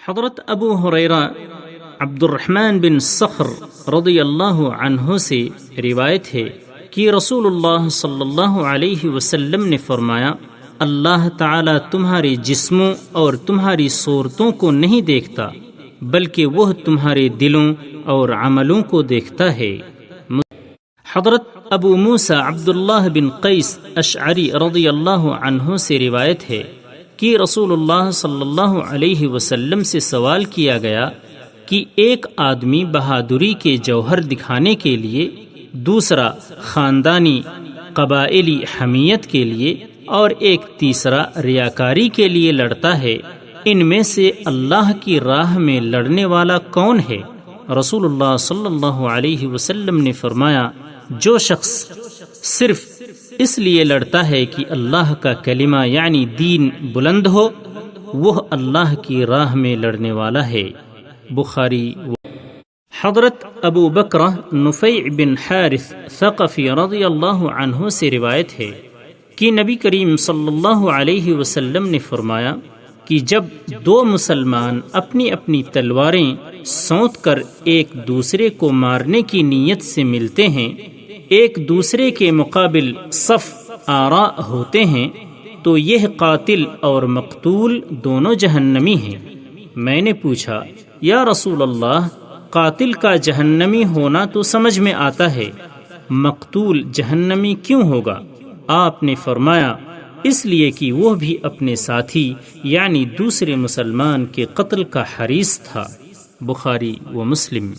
حضرت ابو ہریرہ عبد الرحمن بن صخر رضی اللہ عنہ سے روایت ہے کہ رسول اللہ صلی اللہ علیہ وسلم نے فرمایا، اللہ تعالی تمہارے جسموں اور تمہاری صورتوں کو نہیں دیکھتا بلکہ وہ تمہارے دلوں اور عملوں کو دیکھتا ہے۔ حضرت ابو موسیٰ عبداللہ بن قیس اشعری رضی اللہ عنہ سے روایت ہے کہ رسول اللہ صلی اللہ علیہ وسلم سے سوال کیا گیا کہ ایک آدمی بہادری کے جوہر دکھانے کے لیے، دوسرا خاندانی قبائلی حمیت کے لیے اور ایک تیسرا ریاکاری کے لیے لڑتا ہے، ان میں سے اللہ کی راہ میں لڑنے والا کون ہے؟ رسول اللہ صلی اللہ علیہ وسلم نے فرمایا، جو شخص صرف اس لیے لڑتا ہے کہ اللہ کا کلمہ یعنی دین بلند ہو، وہ اللہ کی راہ میں لڑنے والا ہے۔ بخاری۔ حضرت ابو بکرہ نفیع بن حارث ثقفی رضی اللہ عنہ سے روایت ہے کہ نبی کریم صلی اللہ علیہ وسلم نے فرمایا کہ جب دو مسلمان اپنی اپنی تلواریں سونت کر ایک دوسرے کو مارنے کی نیت سے ملتے ہیں، ایک دوسرے کے مقابل صف آراء ہوتے ہیں، تو یہ قاتل اور مقتول دونوں جہنمی ہیں۔ میں نے پوچھا، یا رسول اللہ، قاتل کا جہنمی ہونا تو سمجھ میں آتا ہے، مقتول جہنمی کیوں ہوگا؟ آپ نے فرمایا، اس لیے کہ وہ بھی اپنے ساتھی یعنی دوسرے مسلمان کے قتل کا حریص تھا۔ بخاری و مسلم۔